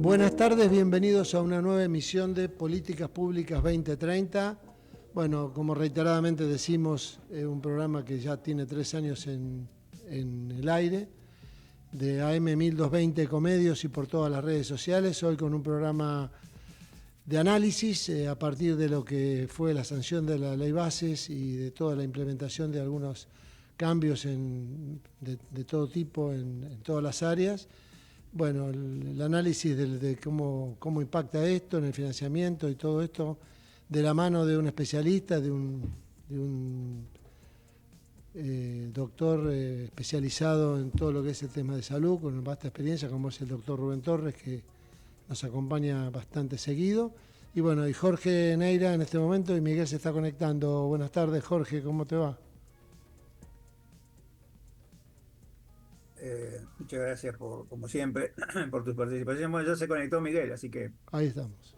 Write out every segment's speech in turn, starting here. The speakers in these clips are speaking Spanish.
Buenas tardes, bienvenidos a una nueva emisión de Políticas Públicas 2030. Bueno, como reiteradamente decimos, es un programa que ya tiene 3 años en el aire, de AM 1220 Ecomedios y por todas las redes sociales. Hoy con un programa de análisis a partir de lo que fue la sanción de la Ley Bases y de toda la implementación de algunos cambios de todo tipo en todas las áreas. Bueno, el análisis de cómo impacta esto en el financiamiento y todo esto de la mano de un especialista, de un doctor especializado en todo lo que es el tema de salud, con vasta experiencia, como es el doctor Rubén Torres, que nos acompaña bastante seguido. Y bueno, y Jorge Neira en este momento, y Miguel se está conectando. Buenas tardes, Jorge, ¿cómo te va? Muchas gracias como siempre, por tu participación. Bueno, ya se conectó Miguel, así que Ahí estamos.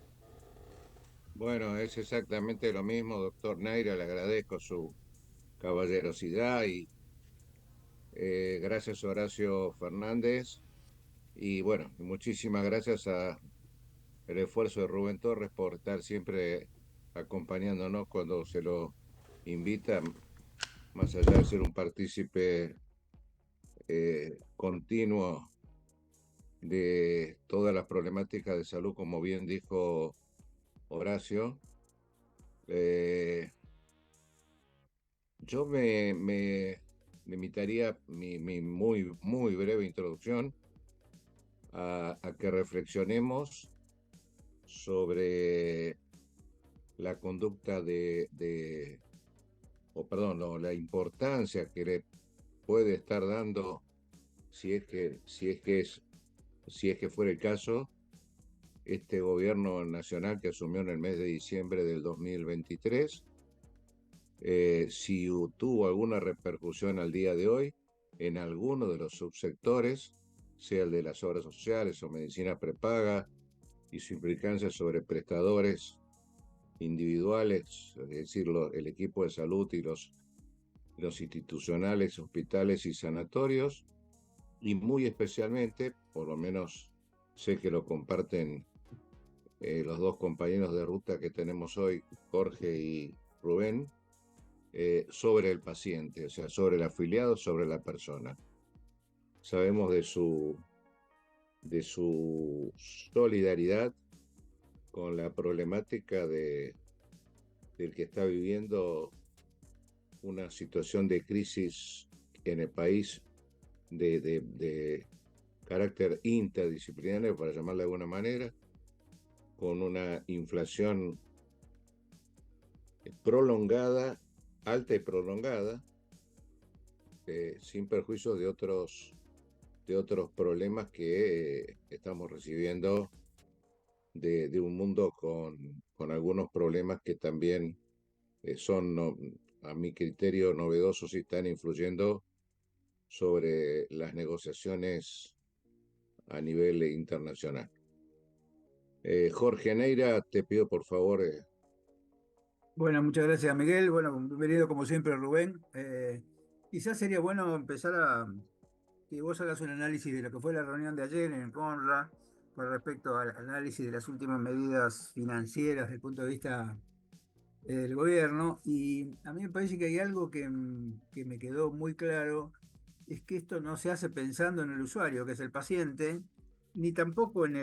Bueno, es exactamente lo mismo, doctor Neira, le agradezco su caballerosidad y gracias Horacio Fernández y bueno, muchísimas gracias a el esfuerzo de Rubén Torres por estar siempre acompañándonos cuando se lo invita, más allá de ser un partícipe continuo de todas las problemáticas de salud, como bien dijo Horacio. eh, Yo me limitaría mi muy breve introducción a que reflexionemos sobre la conducta o perdón, no, la importancia que le puede estar dando, si es que fuera el caso, este gobierno nacional que asumió en el mes de diciembre del 2023, si tuvo alguna repercusión al día de hoy en alguno de los subsectores, sea el de las obras sociales o medicina prepaga, y su implicancia sobre prestadores individuales, es decir, el equipo de salud y los institucionales, hospitales y sanatorios, y muy especialmente, por lo menos sé que lo comparten los dos compañeros de ruta que tenemos hoy, Jorge y Rubén, sobre el paciente, o sea, sobre el afiliado, sobre la persona. Sabemos de su solidaridad con la problemática del que está viviendo una situación de crisis en el país de carácter interdisciplinario, para llamarlo de alguna manera, con una inflación prolongada, alta y prolongada, sin perjuicio de otros problemas que estamos recibiendo de un mundo con algunos problemas que también son, a mi criterio, novedosos y están influyendo sobre las negociaciones a nivel internacional. Jorge Neira, te pido por favor. bueno, muchas gracias Miguel. Bueno, bienvenido como siempre Rubén. Quizás sería bueno empezar a que vos hagas un análisis de lo que fue la reunión de ayer en CONRA con respecto al análisis de las últimas medidas financieras desde el punto de vista del gobierno. Y a mí me parece que hay algo que me quedó muy claro, es que esto no se hace pensando en el usuario, que es el paciente, ni tampoco en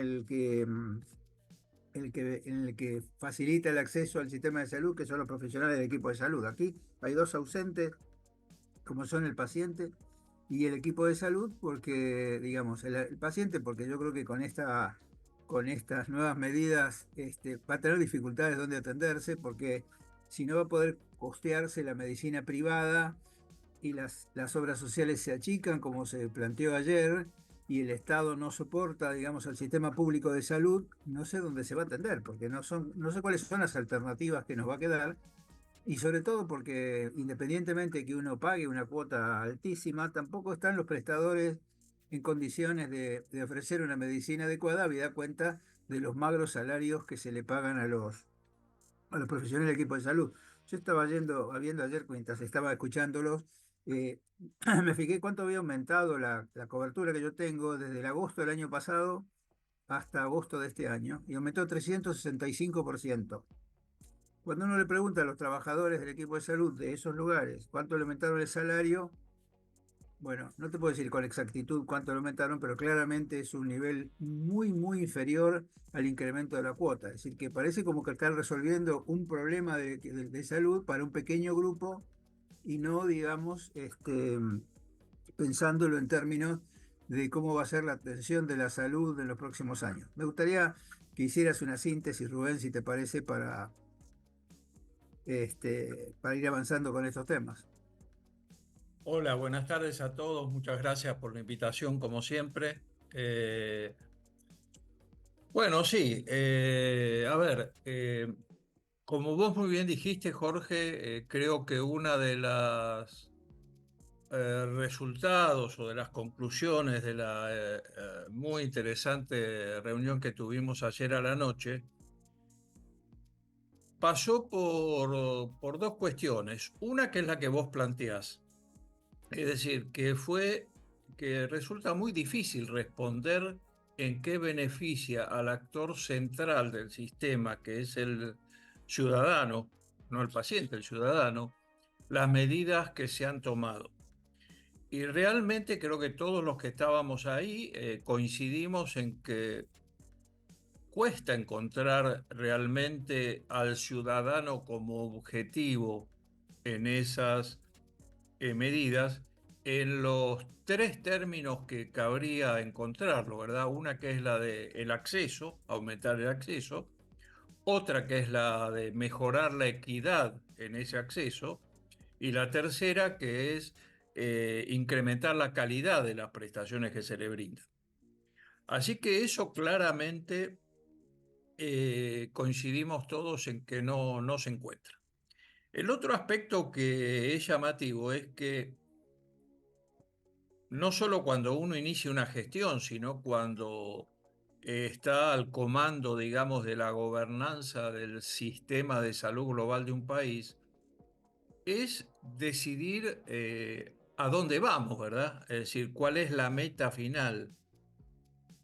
en el que facilita el acceso al sistema de salud, que son los profesionales del equipo de salud. Aquí hay dos ausentes, como son el paciente y el equipo de salud, porque, digamos, el paciente, porque yo creo que con estas nuevas medidas va a tener dificultades donde atenderse, porque si no va a poder costearse la medicina privada y las obras sociales se achican, como se planteó ayer, y el Estado no soporta, digamos, al sistema público de salud, no sé dónde se va a atender, porque no sé cuáles son las alternativas que nos va a quedar, y sobre todo porque independientemente de que uno pague una cuota altísima, tampoco están los prestadores en condiciones de ofrecer una medicina adecuada, habida cuenta de los magros salarios que se le pagan a los profesionales del equipo de salud. Yo estaba viendo ayer mientras estaba escuchándolos, eh, me fijé cuánto había aumentado la cobertura que yo tengo desde el agosto del año pasado hasta agosto de este año y aumentó 365%. Cuando uno le pregunta a los trabajadores del equipo de salud de esos lugares cuánto le aumentaron el salario, bueno, no te puedo decir con exactitud cuánto lo aumentaron, pero claramente es un nivel muy, muy inferior al incremento de la cuota. Es decir, que parece como que están resolviendo un problema de salud para un pequeño grupo y no, digamos, pensándolo en términos de cómo va a ser la atención de la salud en los próximos años. Me gustaría que hicieras una síntesis, Rubén, si te parece, para ir avanzando con estos temas. Hola, buenas tardes a todos. Muchas gracias por la invitación, como siempre. Eh, bueno, sí, a ver, como vos muy bien dijiste, Jorge, creo que una de las resultados o de las conclusiones de la muy interesante reunión que tuvimos ayer a la noche pasó por dos cuestiones. Una que es la que vos planteás. Es decir, que resulta muy difícil responder en qué beneficia al actor central del sistema, que es el ciudadano, no el paciente, el ciudadano, las medidas que se han tomado. Y realmente creo que todos los que estábamos ahí coincidimos en que cuesta encontrar realmente al ciudadano como objetivo en esas medidas en los tres términos que cabría encontrarlo, ¿verdad? Una que es la de el acceso, aumentar el acceso, otra que es la de mejorar la equidad en ese acceso, y la tercera que es incrementar la calidad de las prestaciones que se le brindan. Así que eso claramente coincidimos todos en que no se encuentra. El otro aspecto que es llamativo es que no solo cuando uno inicia una gestión, sino cuando está al comando, digamos, de la gobernanza del sistema de salud global de un país, es decidir a dónde vamos, ¿verdad? Es decir, cuál es la meta final,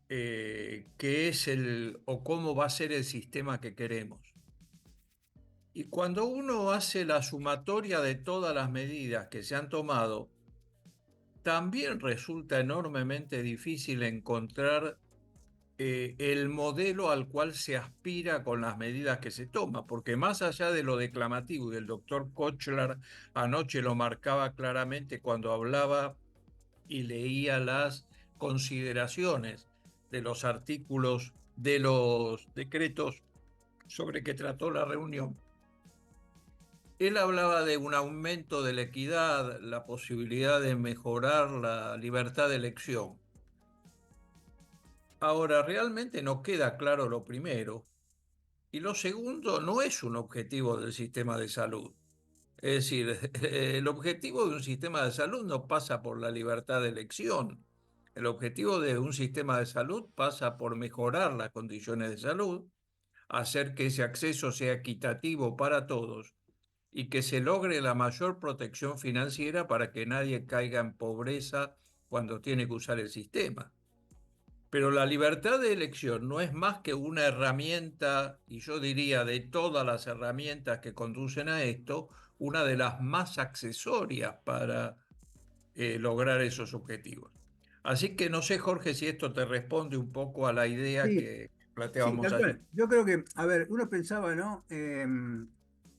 qué es o cómo va a ser el sistema que queremos. Y cuando uno hace la sumatoria de todas las medidas que se han tomado, también resulta enormemente difícil encontrar el modelo al cual se aspira con las medidas que se toman, porque más allá de lo declamativo, y el doctor Kochlar anoche lo marcaba claramente cuando hablaba y leía las consideraciones de los artículos de los decretos sobre que trató la reunión. Él hablaba de un aumento de la equidad, la posibilidad de mejorar la libertad de elección. Ahora, realmente no queda claro lo primero, y lo segundo no es un objetivo del sistema de salud. Es decir, el objetivo de un sistema de salud no pasa por la libertad de elección. El objetivo de un sistema de salud pasa por mejorar las condiciones de salud, hacer que ese acceso sea equitativo para todos y que se logre la mayor protección financiera para que nadie caiga en pobreza cuando tiene que usar el sistema. Pero la libertad de elección no es más que una herramienta, y yo diría de todas las herramientas que conducen a esto, una de las más accesorias para lograr esos objetivos. Así que no sé, Jorge, si esto te responde un poco a la idea Sí, que sí, planteábamos tal ayer. cual. Yo creo que, a ver, uno pensaba, ¿no?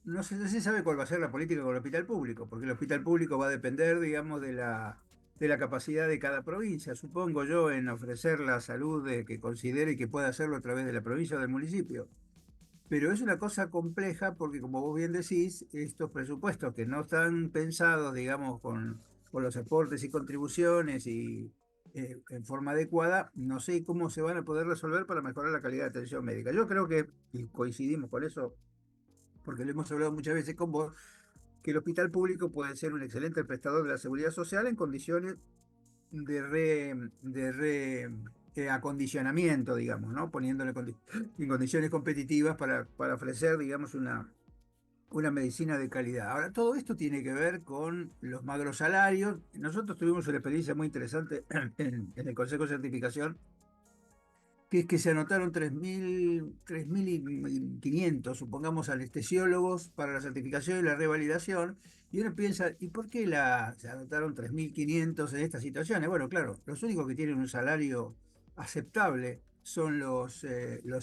No sé, no se sabe cuál va a ser la política con el hospital público, porque el hospital público va a depender, digamos, de la capacidad de cada provincia, supongo yo, en ofrecer la salud que considere que pueda hacerlo a través de la provincia o del municipio. Pero es una cosa compleja porque, como vos bien decís, estos presupuestos que no están pensados, digamos, con los aportes y contribuciones y en forma adecuada, no sé cómo se van a poder resolver para mejorar la calidad de atención médica. Yo creo que, y coincidimos con eso, porque lo hemos hablado muchas veces con vos, que el hospital público puede ser un excelente prestador de la seguridad social en condiciones de acondicionamiento, digamos, ¿no? Poniéndole en condiciones competitivas para ofrecer, digamos, una medicina de calidad. Ahora, todo esto tiene que ver con los magros salarios. Nosotros tuvimos una experiencia muy interesante en el Consejo de Certificación que es que se anotaron 3.500, supongamos, anestesiólogos para la certificación y la revalidación, y uno piensa, ¿y por qué se anotaron 3.500 en estas situaciones? Bueno, claro, los únicos que tienen un salario aceptable son los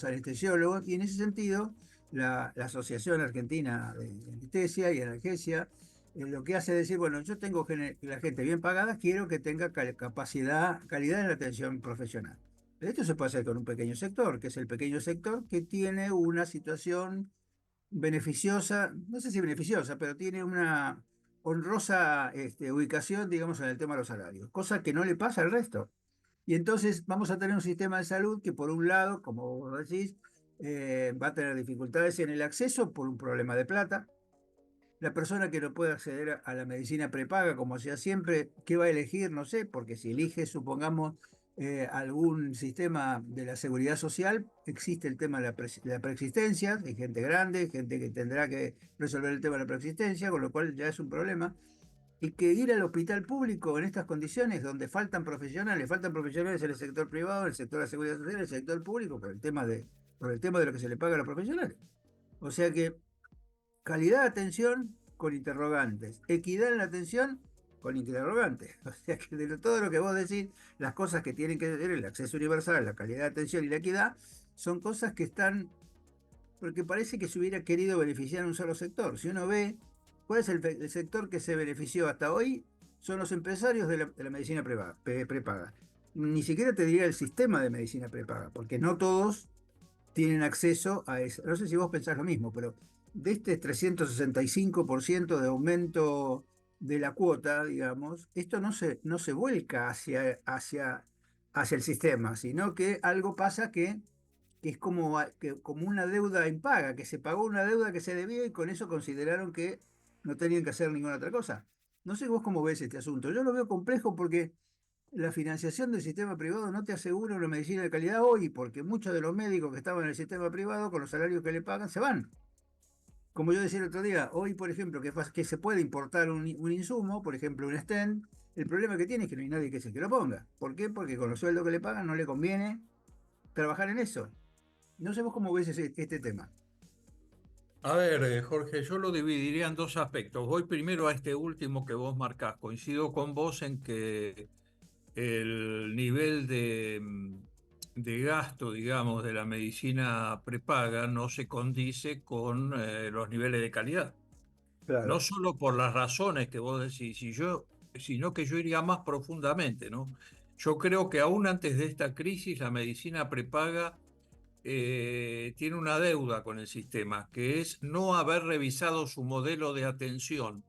anestesiólogos, y en ese sentido, la Asociación Argentina de Anestesia y Analgesia lo que hace es decir, bueno, yo tengo la gente bien pagada, quiero que tenga calidad en la atención profesional. Pero esto se puede hacer con un pequeño sector, que es el pequeño sector que tiene una situación beneficiosa, no sé si beneficiosa, pero tiene una honrosa ubicación, digamos, en el tema de los salarios, cosa que no le pasa al resto. Y entonces vamos a tener un sistema de salud que, por un lado, como vos decís, va a tener dificultades en el acceso por un problema de plata. La persona que no puede acceder a la medicina prepaga, como hacía siempre, ¿qué va a elegir? No sé, porque si elige, supongamos, algún sistema de la seguridad social, existe el tema de la preexistencia, hay gente grande, gente que tendrá que resolver el tema de la preexistencia, con lo cual ya es un problema. Y que ir al hospital público en estas condiciones, donde faltan profesionales en el sector privado, en el sector de la seguridad social, en el sector público, por el tema de lo que se le paga a los profesionales. O sea que calidad de atención con interrogantes, equidad en la atención con interrogantes. O sea que de todo lo que vos decís, las cosas que tienen que ver el acceso universal, la calidad de atención y la equidad, son cosas que están, porque parece que se hubiera querido beneficiar a un solo sector. Si uno ve cuál es el sector que se benefició hasta hoy, son los empresarios de la medicina prepaga. Ni siquiera te diría el sistema de medicina prepaga, porque no todos tienen acceso a eso. No sé si vos pensás lo mismo, pero de este 365% de aumento de la cuota, digamos, esto no se vuelca hacia el sistema, sino que algo pasa que es como una deuda impaga, que se pagó una deuda que se debía y con eso consideraron que no tenían que hacer ninguna otra cosa. No sé vos cómo ves este asunto. Yo lo veo complejo porque la financiación del sistema privado no te asegura una medicina de calidad hoy, porque muchos de los médicos que estaban en el sistema privado, con los salarios que le pagan, se van. Como yo decía el otro día, hoy, por ejemplo, que se puede importar un insumo, por ejemplo, un stent, el problema que tiene es que no hay nadie que lo ponga. ¿Por qué? Porque con los sueldos que le pagan no le conviene trabajar en eso. No sé vos cómo ves este tema. A ver, Jorge, yo lo dividiría en dos aspectos. Voy primero a este último que vos marcás. Coincido con vos en que el nivel de gasto, digamos, de la medicina prepaga no se condice con los niveles de calidad. No Claro. solo por las razones que vos decís, sino que yo iría más profundamente, ¿no? Yo creo que aún antes de esta crisis, la medicina prepaga tiene una deuda con el sistema, que es no haber revisado su modelo de atención.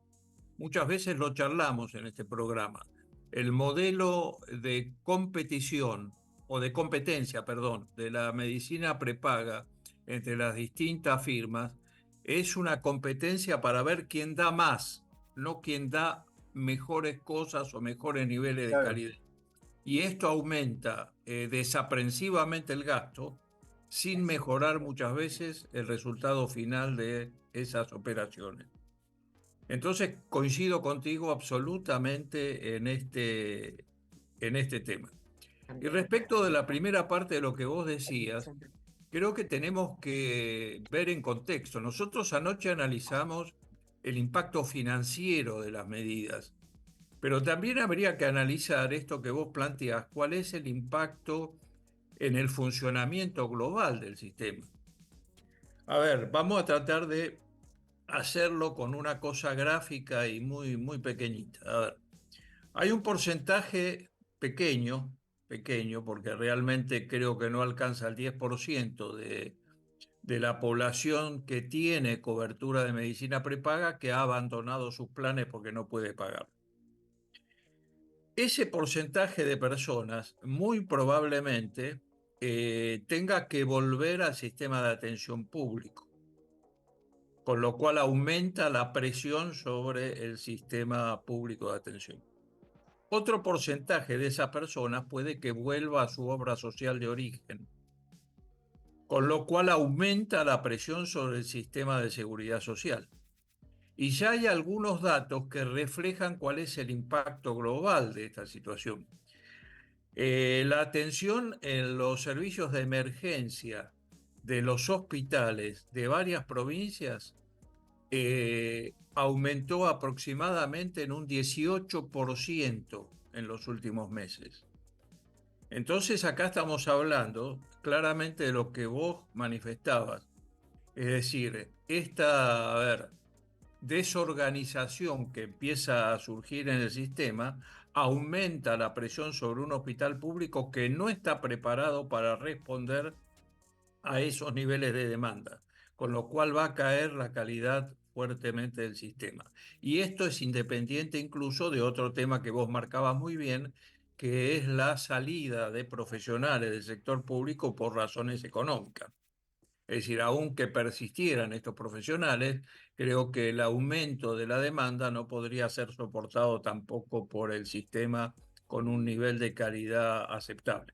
Muchas veces lo charlamos en este programa. El modelo de competición o de competencia, perdón, de la medicina prepaga entre las distintas firmas es una competencia para ver quién da más, no quién da mejores cosas o mejores niveles de Claro. calidad. Y esto aumenta desaprensivamente el gasto sin mejorar muchas veces el resultado final de esas operaciones. Entonces coincido contigo absolutamente en este tema. Y respecto de la primera parte de lo que vos decías, creo que tenemos que ver en contexto. Nosotros anoche analizamos el impacto financiero de las medidas, pero también habría que analizar esto que vos planteás, cuál es el impacto en el funcionamiento global del sistema. A ver, vamos a tratar de hacerlo con una cosa gráfica y muy, muy pequeñita. A ver, hay un porcentaje pequeño, pequeño, porque realmente creo que no alcanza el 10% de la población que tiene cobertura de medicina prepaga que ha abandonado sus planes porque no puede pagar. Ese porcentaje de personas muy probablemente tenga que volver al sistema de atención público, con lo cual aumenta la presión sobre el sistema público de atención. Otro porcentaje de esas personas puede que vuelva a su obra social de origen, con lo cual aumenta la presión sobre el sistema de seguridad social. Y ya hay algunos datos que reflejan cuál es el impacto global de esta situación. La atención en los servicios de emergencia de los hospitales de varias provincias aumentó aproximadamente en un 18% en los últimos meses. Entonces acá estamos hablando claramente de lo que vos manifestabas, es decir, esta, a ver, desorganización que empieza a surgir en el sistema aumenta la presión sobre un hospital público que no está preparado para responder a esos niveles de demanda, con lo cual va a caer la calidad fuertemente del sistema. Y esto es independiente incluso de otro tema que vos marcabas muy bien, que es la salida de profesionales del sector público por razones económicas. Es decir, aunque persistieran estos profesionales, creo que el aumento de la demanda no podría ser soportado tampoco por el sistema con un nivel de calidad aceptable.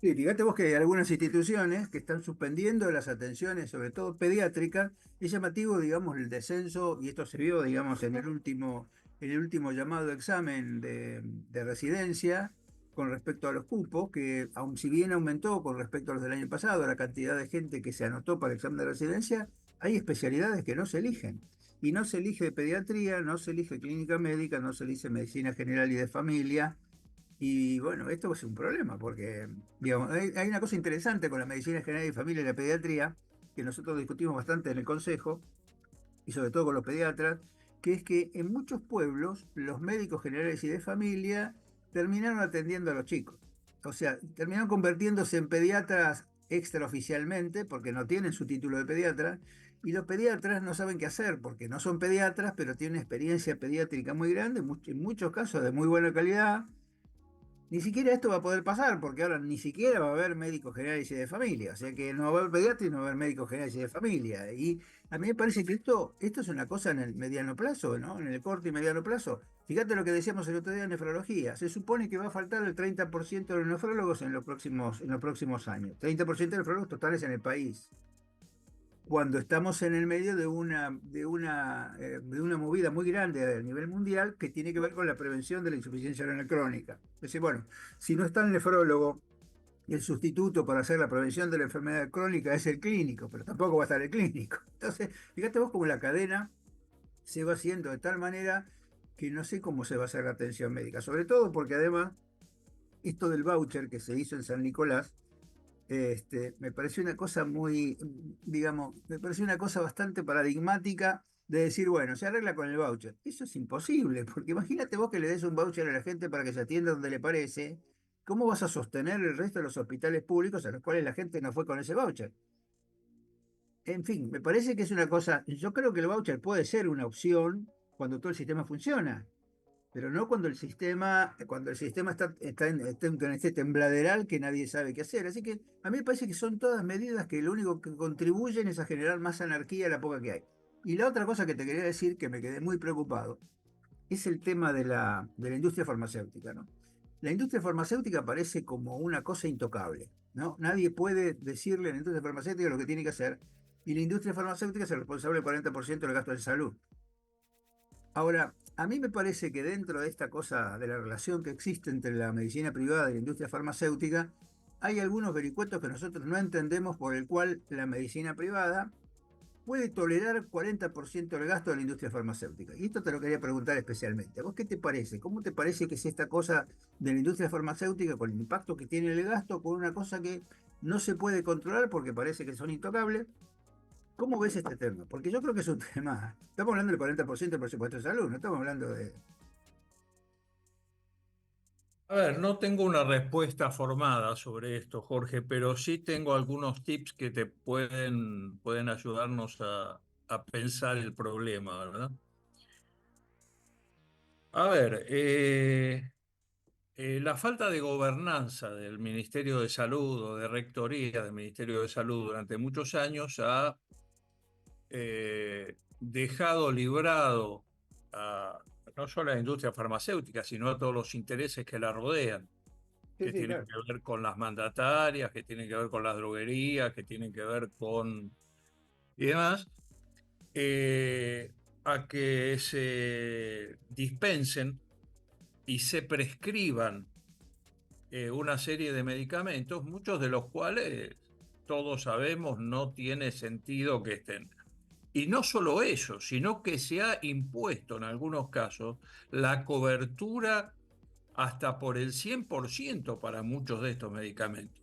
Sí, fíjate vos que hay algunas instituciones que están suspendiendo las atenciones, sobre todo pediátricas. Es llamativo, digamos, el descenso, y esto se vio, digamos, en el último llamado examen de residencia con respecto a los cupos, que aun si bien aumentó con respecto a los del año pasado, la cantidad de gente que se anotó para el examen de residencia, hay especialidades que no se eligen. Y no se elige pediatría, no se elige clínica médica, no se elige medicina general y de familia. Y bueno, esto es un problema porque, digamos, hay una cosa interesante con la medicina general y familia y la pediatría, que nosotros discutimos bastante en el consejo, y sobre todo con los pediatras, que es que en muchos pueblos los médicos generales y de familia terminaron atendiendo a los chicos. O sea, terminaron convirtiéndose en pediatras extraoficialmente porque no tienen su título de pediatra, y los pediatras no saben qué hacer porque no son pediatras, pero tienen experiencia pediátrica muy grande, en muchos casos de muy buena calidad. Ni siquiera esto va a poder pasar, porque ahora ni siquiera va a haber médicos generales y de familia. O sea que no va a haber pediatras y no va a haber médicos generales y de familia. Y a mí me parece que esto es una cosa en el mediano plazo, ¿no? En el corto y mediano plazo. Fíjate lo que decíamos el otro día en nefrología. Se supone que va a faltar el 30% de los nefrólogos en los próximos años. 30% de nefrólogos totales en el país, cuando estamos en el medio de una movida muy grande a nivel mundial que tiene que ver con la prevención de la insuficiencia renal crónica. Es decir, bueno, si no está el nefrólogo, el sustituto para hacer la prevención de la enfermedad crónica es el clínico, pero tampoco va a estar el clínico. Entonces, fíjate vos cómo la cadena se va haciendo de tal manera que no sé cómo se va a hacer la atención médica, sobre todo porque además esto del voucher que se hizo en San Nicolás, me pareció una cosa muy, digamos, me pareció una cosa bastante paradigmática de decir, bueno, se arregla con el voucher. Eso es imposible, porque imagínate vos que le des un voucher a la gente para que se atienda donde le parece. ¿Cómo vas a sostener el resto de los hospitales públicos a los cuales la gente no fue con ese voucher? En fin, me parece que es una cosa, yo creo que el voucher puede ser una opción cuando todo el sistema funciona, pero no cuando el sistema está en este tembladeral que nadie sabe qué hacer. Así que a mí me parece que son todas medidas que lo único que contribuyen es a generar más anarquía de la poca que hay. Y la otra cosa que te quería decir, que me quedé muy preocupado, es el tema de la industria farmacéutica, ¿no? La industria farmacéutica parece como una cosa intocable, ¿no? Nadie puede decirle a la industria farmacéutica lo que tiene que hacer, y la industria farmacéutica es el responsable del 40% del gasto de salud. Ahora, a mí me parece que dentro de esta cosa de la relación que existe entre la medicina privada y la industria farmacéutica, hay algunos vericuetos que nosotros no entendemos por el cual la medicina privada puede tolerar 40% del gasto de la industria farmacéutica. Y esto te lo quería preguntar especialmente. ¿A vos qué te parece? ¿Cómo te parece que es esta cosa de la industria farmacéutica con el impacto que tiene el gasto, con una cosa que no se puede controlar porque parece que son intocables? ¿Cómo ves este tema? Porque yo creo que es un tema. Estamos hablando del 40% del presupuesto de salud, no estamos hablando de. A ver, no tengo una respuesta formada sobre esto, Jorge, pero sí tengo algunos tips que te pueden ayudarnos a pensar el problema, ¿verdad? A ver, la falta de gobernanza del Ministerio de Salud o de rectoría del Ministerio de Salud durante muchos años ha dejado librado a, no solo a la industria farmacéutica, sino a todos los intereses que la rodean, Sí, que sí, tienen claro. que ver con las mandatarias, que tienen que ver con las droguerías, que tienen que ver con y demás, eh, a que se dispensen y se prescriban una serie de medicamentos, muchos de los cuales todos sabemos no tiene sentido que estén. Y no solo eso, sino que se ha impuesto en algunos casos la cobertura hasta por el 100% para muchos de estos medicamentos.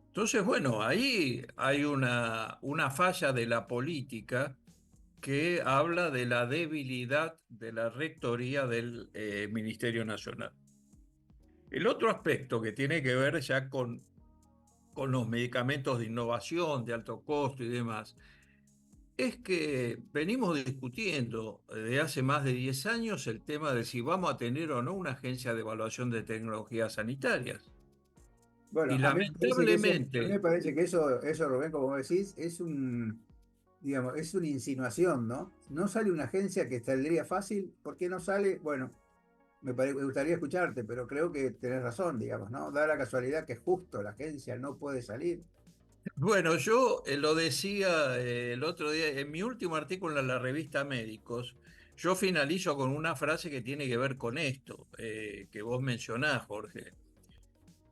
Entonces, bueno, ahí hay una falla de la política que habla de la debilidad de la rectoría del Ministerio Nacional. El otro aspecto que tiene que ver ya con los medicamentos de innovación, de alto costo y demás, es que venimos discutiendo desde hace más de 10 años el tema de si vamos a tener o no una agencia de evaluación de tecnologías sanitarias. Bueno, Y a mí me parece que a mí me lamentablemente, parece que eso, Rubén, como vos decís, digamos, es una insinuación, ¿no? No sale una agencia que saldría fácil. ¿Por qué no sale? Bueno, me gustaría escucharte, pero creo que tenés razón, digamos, ¿no? Da la casualidad que justo la agencia no puede salir. bueno, yo lo decía el otro día, en mi último artículo en la revista Médicos, yo finalizo con una frase que tiene que ver con esto, que vos mencionás, Jorge.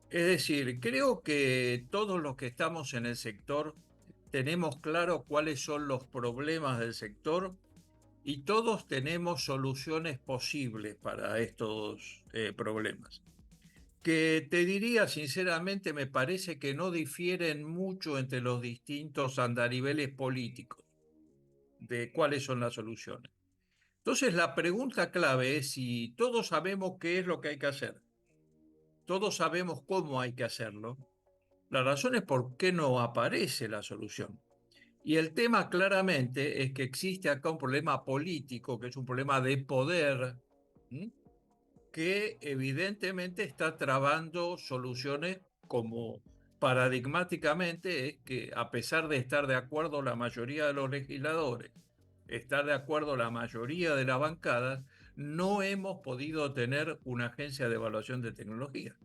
Es decir, creo que todos los que estamos en el sector tenemos claro cuáles son los problemas del sector y todos tenemos soluciones posibles para estos problemas. Que te diría sinceramente, me parece que no difieren mucho entre los distintos andariveles políticos de cuáles son las soluciones. Entonces, la pregunta clave es si todos sabemos qué es lo que hay que hacer, todos sabemos cómo hay que hacerlo. La razón es por qué no aparece la solución. Y el tema claramente es que existe acá un problema político, que es un problema de poder, ¿m? Que evidentemente está trabando soluciones como paradigmáticamente es que a pesar de estar de acuerdo la mayoría de los legisladores, estar de acuerdo la mayoría de las bancadas, no hemos podido tener una agencia de evaluación de tecnología.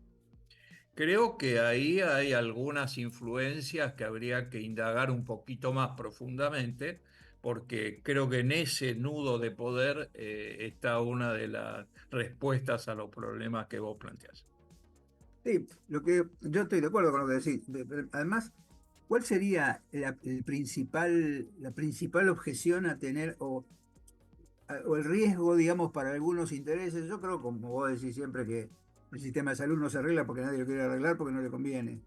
Creo que ahí hay algunas influencias que habría que indagar un poquito más profundamente, porque creo que en ese nudo de poder está una de las respuestas a los problemas que vos planteás. Sí, lo que yo estoy de acuerdo con lo que decís. Además, ¿cuál sería la principal objeción a tener o el riesgo, digamos, para algunos intereses? Yo creo, como vos decís siempre, que el sistema de salud no se arregla porque nadie lo quiere arreglar porque no le conviene.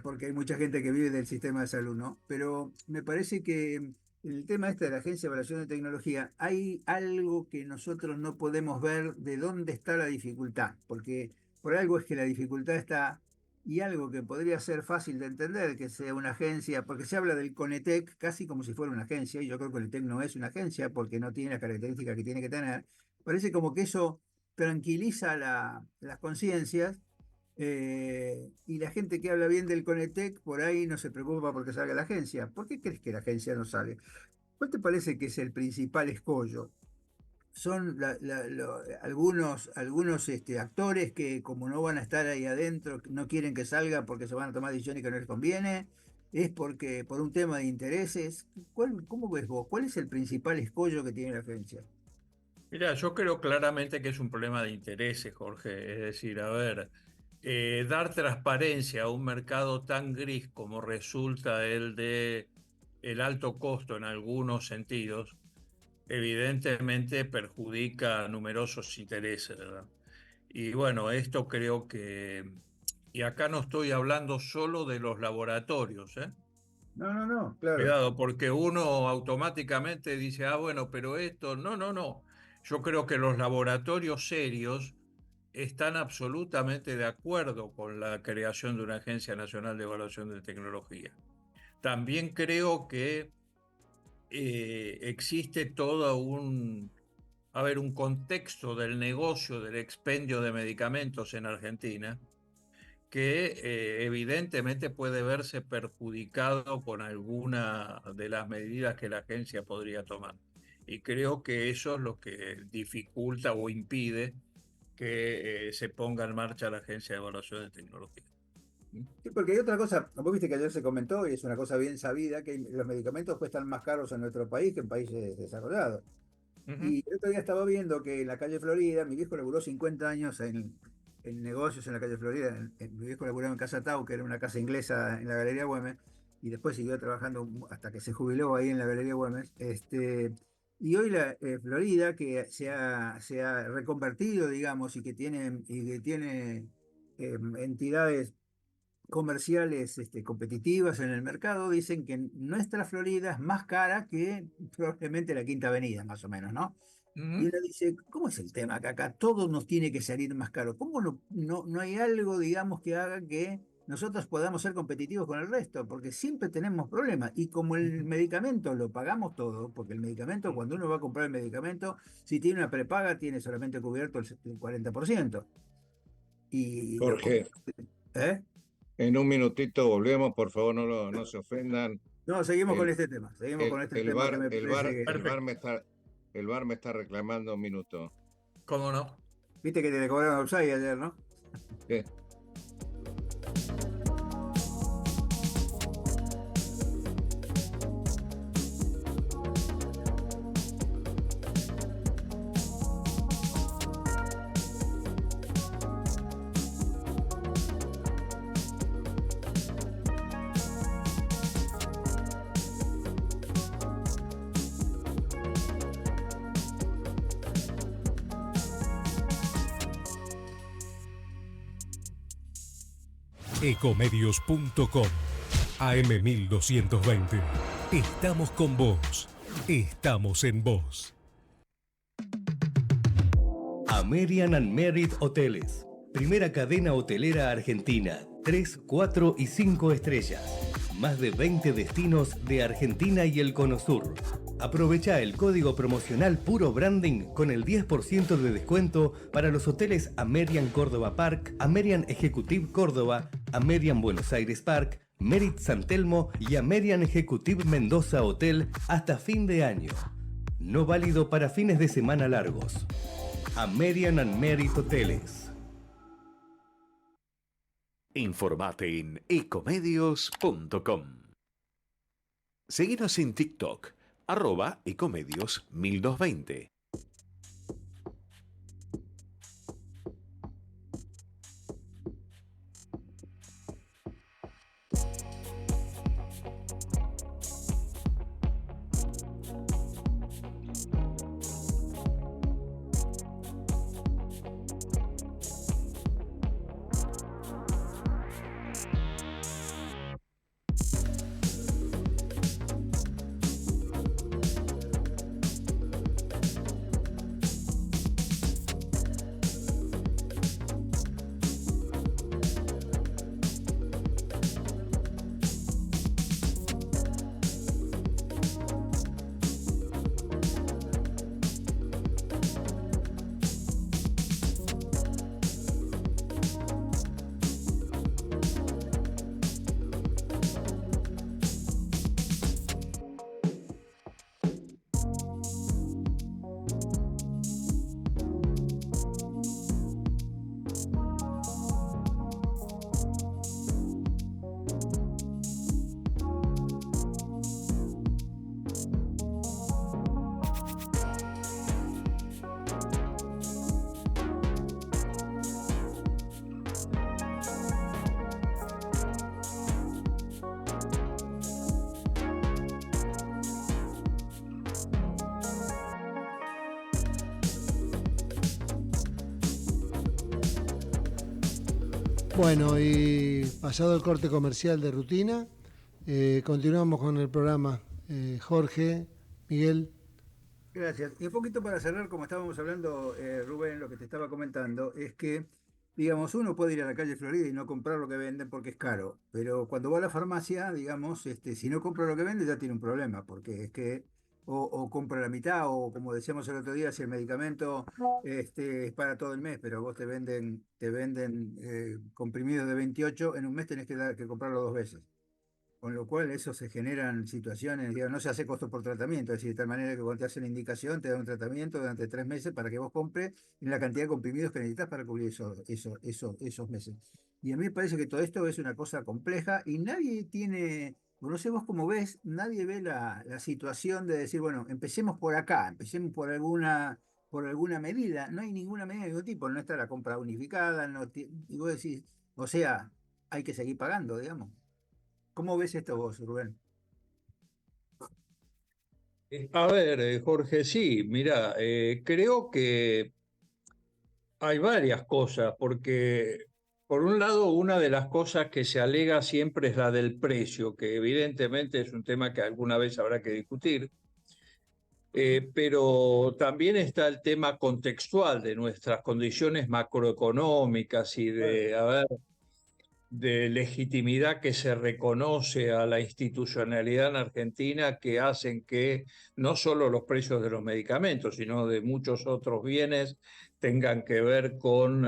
Porque hay mucha gente que vive del sistema de salud, ¿no? Pero me parece que en el tema este de la Agencia de Evaluación de Tecnología hay algo que nosotros no podemos ver de dónde está la dificultad, porque por algo es que la dificultad está, y algo que podría ser fácil de entender, que sea una agencia, porque se habla del CONETEC casi como si fuera una agencia, y yo creo que CONETEC no es una agencia porque no tiene las características que tiene que tener. Parece como que eso tranquiliza las conciencias, y la gente que habla bien del Conetec por ahí no se preocupa porque salga la agencia. ¿Por qué crees que la agencia no sale? ¿Cuál te parece que es el principal escollo? Son algunos actores que como no van a estar ahí adentro, no quieren que salga porque se van a tomar decisiones que no les conviene. ¿Es porque por un tema de intereses? ¿Cómo ves vos? ¿Cuál es el principal escollo que tiene la agencia? Mira, yo creo claramente que es un problema de intereses, Jorge. Es decir, a ver, dar transparencia a un mercado tan gris como resulta el de el alto costo en algunos sentidos, evidentemente perjudica a numerosos intereses, ¿verdad? Y bueno, esto creo que, y acá no estoy hablando solo de los laboratorios, ¿eh? No, no, no, claro. Cuidado, porque uno automáticamente dice, ah, bueno, pero esto, no, no, no. Yo creo que los laboratorios serios están absolutamente de acuerdo con la creación de una Agencia Nacional de Evaluación de Tecnología. También creo que existe todo un contexto del negocio del expendio de medicamentos en Argentina que evidentemente puede verse perjudicado con alguna de las medidas que la agencia podría tomar. Y creo que eso es lo que dificulta o impide que se ponga en marcha la Agencia de Evaluación de Tecnología. ¿Mm? Sí, porque hay otra cosa, vos viste que ayer se comentó, y es una cosa bien sabida, que los medicamentos cuestan más caros en nuestro país que en países desarrollados. Ujú. Y el otro día estaba viendo que en la calle Florida, mi viejo laburó 50 años en negocios en la calle Florida. Mi viejo laburaba en Casa Tau, que era una casa inglesa en la Galería Güemes, y después siguió trabajando hasta que se jubiló ahí en la Galería Güemes. Y hoy la Florida, que se ha reconvertido, digamos, y que tiene entidades comerciales competitivas en el mercado, dicen que nuestra Florida es más cara que probablemente la Quinta Avenida, más o menos, ¿no? Y Ujú. uno dice, ¿cómo es el tema? Que acá todo nos tiene que salir más caro. ¿Cómo no hay algo, digamos, que haga que nosotros podamos ser competitivos con el resto? Porque siempre tenemos problemas. Y como el medicamento lo pagamos todo, porque el medicamento, cuando uno va a comprar el medicamento, si tiene una prepaga, tiene solamente cubierto el 40%. Y los Jorge, ¿eh? en un minutito volvemos, por favor, no se ofendan. No, seguimos con El, este tema. Seguimos el, con este el tema que bar, me parece que. Perfecto, el bar me está reclamando un minuto. cómo no. Viste que te cobraron offside ayer, ¿no? ¿Qué? Ecomedios.com AM1220. Estamos con vos. Estamos en vos. American and Merit Hoteles. Primera cadena hotelera argentina. 3, 4 y 5 estrellas. Más de 20 destinos de Argentina y el Cono Sur. Aprovecha el código promocional Puro Branding con el 10% de descuento para los hoteles American Córdoba Park, American Executive Córdoba, American Buenos Aires Park, Merit San Telmo y American Executive Mendoza Hotel hasta fin de año. No válido para fines de semana largos. American and Merit Hoteles. Informate en ecomedios.com. Seguinos en TikTok, @ecomedios1220. Bueno, y pasado el corte comercial de rutina, continuamos con el programa. Jorge, Miguel. Gracias. Y un poquito para cerrar, como estábamos hablando, Rubén, lo que te estaba comentando, es que, digamos, uno puede ir a la calle Florida y no comprar lo que venden porque es caro, pero cuando va a la farmacia, digamos, si no compra lo que vende ya tiene un problema, porque es que o compra la mitad, o como decíamos el otro día, si el medicamento es para todo el mes, pero vos te venden comprimidos de 28, en un mes tenés que comprarlo 2 veces. Con lo cual, eso se generan situaciones, digamos, no se hace costo por tratamiento, es decir, de tal manera que cuando te hacen la indicación, te dan un tratamiento durante 3 meses para que vos compres en la cantidad de comprimidos que necesitas para cubrir esos meses. Y a mí me parece que todo esto es una cosa compleja y nadie tiene, o no sé vos cómo ves, nadie ve la situación de decir, bueno, empecemos por acá, empecemos por por alguna medida. No hay ninguna medida de ningún tipo, no está la compra unificada, y vos decís, o sea, hay que seguir pagando, digamos. ¿Cómo ves esto vos, Rubén? A ver, Jorge, sí, mira, creo que hay varias cosas, porque por un lado, una de las cosas que se alega siempre es la del precio, que evidentemente es un tema que alguna vez habrá que discutir. Pero también está el tema contextual de nuestras condiciones macroeconómicas y de, a ver, de legitimidad que se reconoce a la institucionalidad en Argentina, que hacen que no solo los precios de los medicamentos, sino de muchos otros bienes tengan que ver con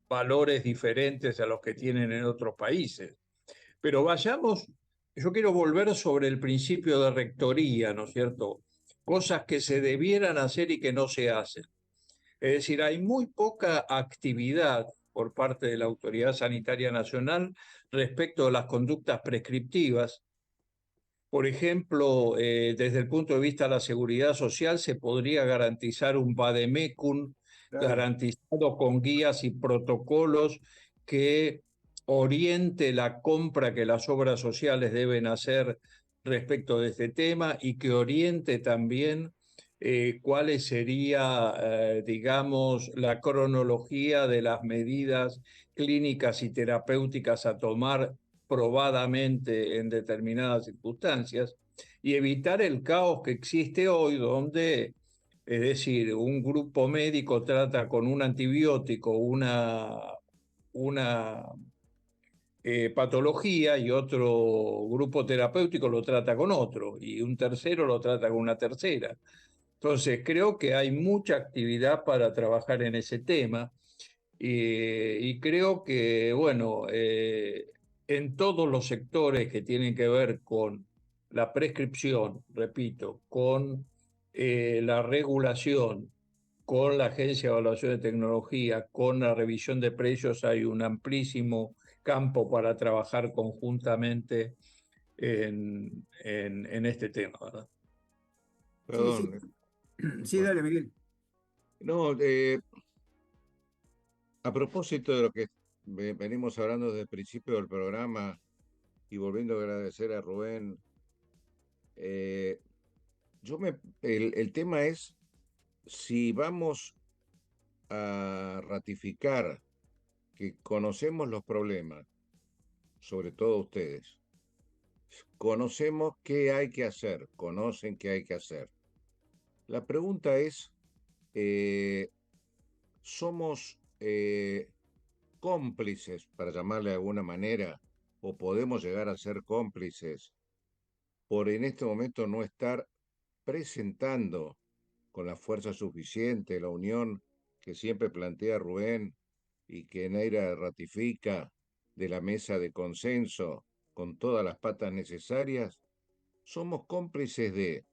valores diferentes a los que tienen en otros países. Pero vayamos, yo quiero volver sobre el principio de rectoría, ¿no es cierto? Cosas que se debieran hacer y que no se hacen. Es decir, hay muy poca actividad por parte de la Autoridad Sanitaria Nacional respecto a las conductas prescriptivas. Por ejemplo, desde el punto de vista de la seguridad social, se podría garantizar un vademecum Claro. garantizado con guías y protocolos que oriente la compra que las obras sociales deben hacer respecto de este tema y que oriente también cuáles sería, digamos, la cronología de las medidas clínicas y terapéuticas a tomar probadamente en determinadas circunstancias y evitar el caos que existe hoy, donde, es decir, un grupo médico trata con un antibiótico una patología y otro grupo terapéutico lo trata con otro y un tercero lo trata con una tercera. Entonces, creo que hay mucha actividad para trabajar en ese tema y creo que, bueno, en todos los sectores que tienen que ver con la prescripción, repito, con la regulación, con la Agencia de Evaluación de Tecnología, con la revisión de precios, hay un amplísimo campo para trabajar conjuntamente en este tema, ¿verdad? Sí, sí. Perdón. Sí, dale, Miguel. No, a propósito de lo que venimos hablando desde el principio del programa y volviendo a agradecer a Rubén, eh, el tema es si vamos a ratificar que conocemos los problemas, sobre todo ustedes, conocemos qué hay que hacer, conocen qué hay que hacer. La pregunta es, eh, ¿somos cómplices, para llamarle de alguna manera, o podemos llegar a ser cómplices por en este momento no estar presentando con la fuerza suficiente la unión que siempre plantea Rubén y que Neira ratifica de la mesa de consenso con todas las patas necesarias? Somos cómplices de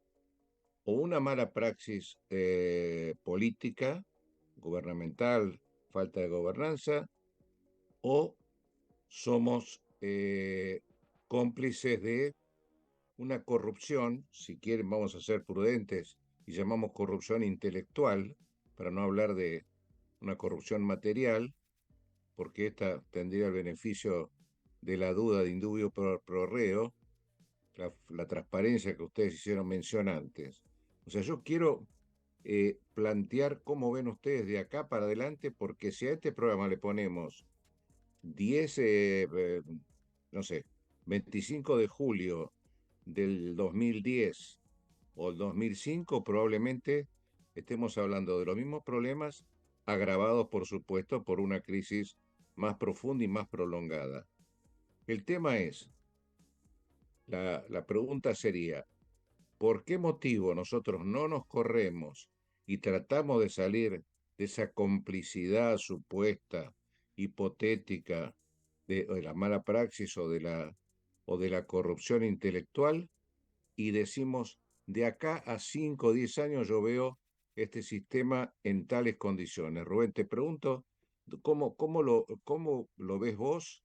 o una mala praxis política, gubernamental, falta de gobernanza, o somos cómplices de una corrupción, si quieren vamos a ser prudentes, y llamamos corrupción intelectual, para no hablar de una corrupción material, porque esta tendría el beneficio de la duda de indubio pro reo, la transparencia que ustedes hicieron mención antes. O sea, yo quiero plantear cómo ven ustedes de acá para adelante, porque si a este programa le ponemos 10, no sé, 25 de julio del 2010 o el 2005, probablemente estemos hablando de los mismos problemas, agravados, por supuesto, por una crisis más profunda y más prolongada. El tema es, la pregunta sería, ¿por qué motivo nosotros no nos corremos y tratamos de salir de esa complicidad supuesta, hipotética, de la mala praxis o de la corrupción intelectual y decimos, de acá a 5 o 10 años yo veo este sistema en tales condiciones? Rubén, te pregunto, cómo lo ves vos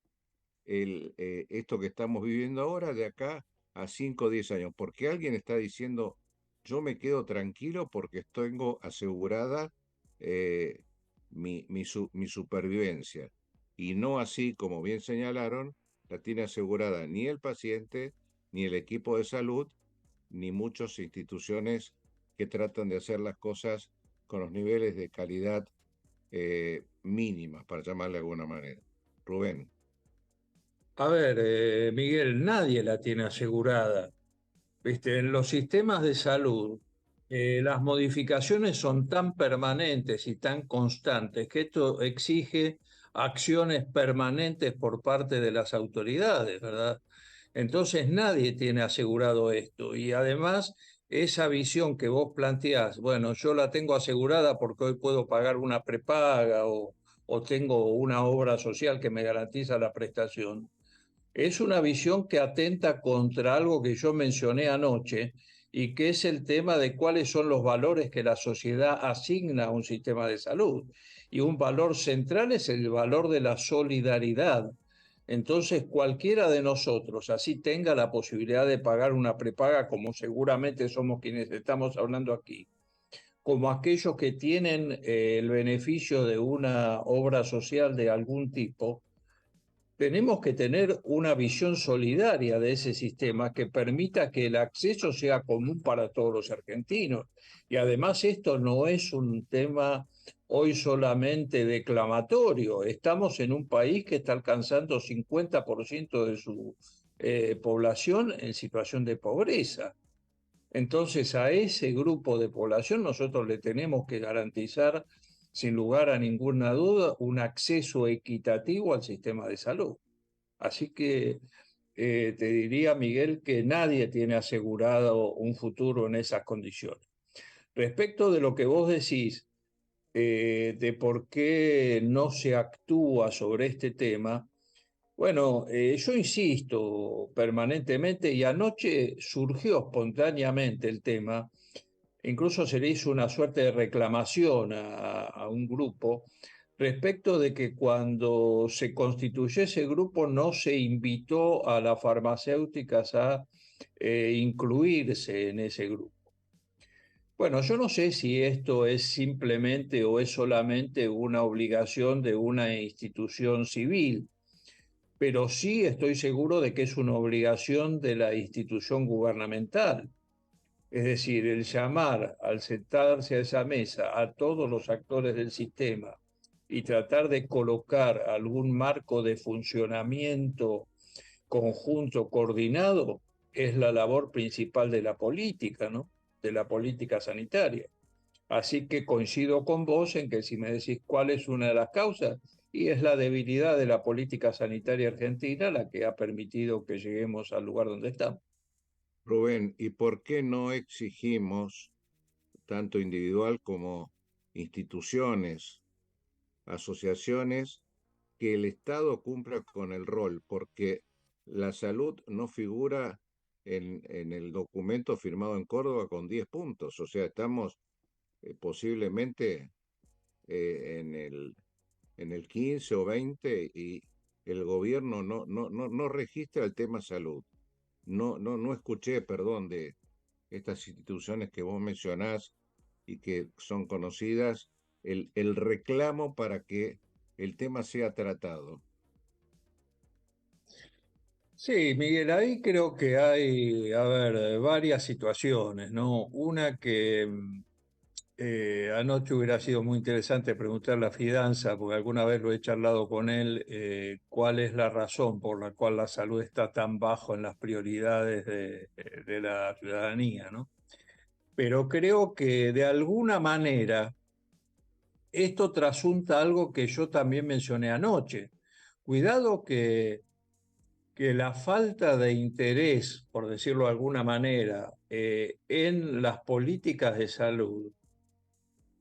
esto que estamos viviendo ahora de acá a 5 o 10 años? Porque alguien está diciendo, yo me quedo tranquilo porque tengo asegurada mi supervivencia. Y no así, como bien señalaron, la tiene asegurada ni el paciente, ni el equipo de salud, ni muchas instituciones que tratan de hacer las cosas con los niveles de calidad mínimas, para llamarle de alguna manera. Rubén. A ver, Miguel, nadie la tiene asegurada. ¿Viste? En los sistemas de salud, las modificaciones son tan permanentes y tan constantes que esto exige acciones permanentes por parte de las autoridades, ¿verdad? Entonces nadie tiene asegurado esto. Y además, esa visión que vos planteás, bueno, yo la tengo asegurada porque hoy puedo pagar una prepaga o tengo una obra social que me garantiza la prestación, es una visión que atenta contra algo que yo mencioné anoche y que es el tema de cuáles son los valores que la sociedad asigna a un sistema de salud. Y un valor central es el valor de la solidaridad. Entonces, cualquiera de nosotros, así tenga la posibilidad de pagar una prepaga, como seguramente somos quienes estamos hablando aquí, como aquellos que tienen el beneficio de una obra social de algún tipo, tenemos que tener una visión solidaria de ese sistema que permita que el acceso sea común para todos los argentinos. Y además esto no es un tema hoy solamente declamatorio. Estamos en un país que está alcanzando 50% de su población en situación de pobreza. Entonces a ese grupo de población nosotros le tenemos que garantizar, sin lugar a ninguna duda, un acceso equitativo al sistema de salud. Así que te diría, Miguel, que nadie tiene asegurado un futuro en esas condiciones. Respecto de lo que vos decís, de por qué no se actúa sobre este tema, bueno, yo insisto permanentemente y anoche surgió espontáneamente el tema. Incluso se le hizo una suerte de reclamación a un grupo respecto de que cuando se constituyó ese grupo no se invitó a las farmacéuticas a incluirse en ese grupo. Bueno, yo no sé si esto es simplemente o es solamente una obligación de una institución civil, pero sí estoy seguro de que es una obligación de la institución gubernamental. Es decir, el llamar al sentarse a esa mesa a todos los actores del sistema y tratar de colocar algún marco de funcionamiento conjunto, coordinado, es la labor principal de la política, ¿no? De la política sanitaria. Así que coincido con vos en que si me decís cuál es una de las causas, y es la debilidad de la política sanitaria argentina la que ha permitido que lleguemos al lugar donde estamos. Rubén, ¿y por qué no exigimos, tanto individual como instituciones, asociaciones, que el Estado cumpla con el rol? Porque la salud no figura en el documento firmado en Córdoba con 10 puntos, o sea, estamos posiblemente en el 15 o 20 y el gobierno no registra el tema salud. No escuché, perdón, de estas instituciones que vos mencionás y que son conocidas, el reclamo para que el tema sea tratado. Sí, Miguel, ahí creo que hay, a ver, varias situaciones, ¿no? Una que anoche hubiera sido muy interesante preguntarle a Fidanza, porque alguna vez lo he charlado con él, cuál es la razón por la cual la salud está tan bajo en las prioridades de la ciudadanía, ¿no? Pero creo que de alguna manera esto trasunta algo que yo también mencioné anoche. Cuidado que la falta de interés, por decirlo de alguna manera, en las políticas de salud,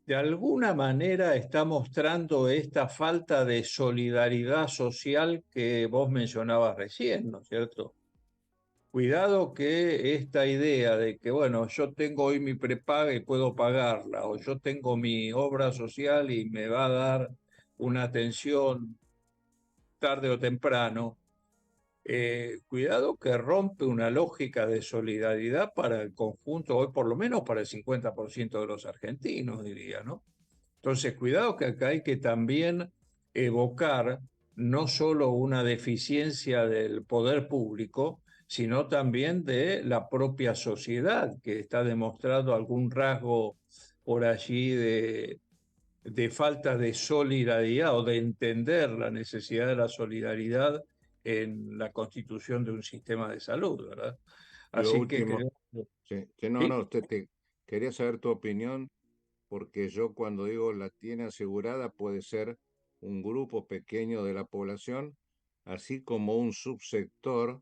de alguna manera está mostrando esta falta de solidaridad social que vos mencionabas recién, ¿no es cierto? Cuidado que esta idea de que, bueno, yo tengo hoy mi prepaga y puedo pagarla, o yo tengo mi obra social y me va a dar una atención tarde o temprano, cuidado que rompe una lógica de solidaridad para el conjunto, hoy por lo menos para el 50% de los argentinos, diría, ¿no? Entonces, cuidado que acá hay que también evocar no solo una deficiencia del poder público, sino también de la propia sociedad, que está demostrado algún rasgo por allí de falta de solidaridad o de entender la necesidad de la solidaridad en la constitución de un sistema de salud, ¿verdad? Lo Así que último, creo sí, que no, que no, te quería saber tu opinión, porque yo cuando digo la tiene asegurada puede ser un grupo pequeño de la población, así como un subsector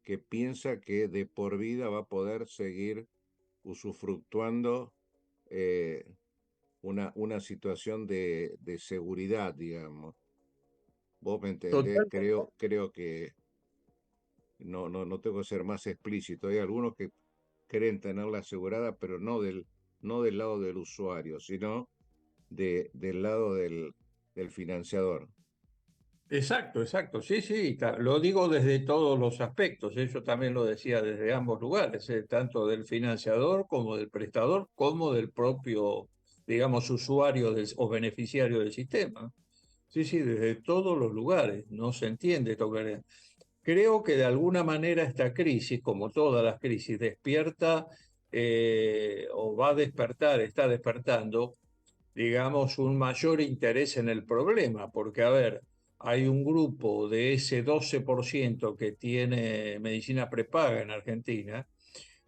que piensa que de por vida va a poder seguir usufructuando eh, una situación de seguridad, digamos. Vos me entendés, total. creo que no tengo que ser más explícito. Hay algunos que creen tenerla asegurada, pero no del lado del usuario, sino del lado del financiador. Exacto, exacto. Sí, sí, lo digo desde todos los aspectos. Yo también lo decía desde ambos lugares, tanto del financiador como del prestador, como del propio, digamos, usuario o beneficiario del sistema. Sí, sí, desde todos los lugares. No se entiende esto que creo que de alguna manera esta crisis, como todas las crisis, despierta o va a despertar, está despertando, digamos, un mayor interés en el problema, porque, a ver, hay un grupo de ese 12% que tiene medicina prepaga en Argentina,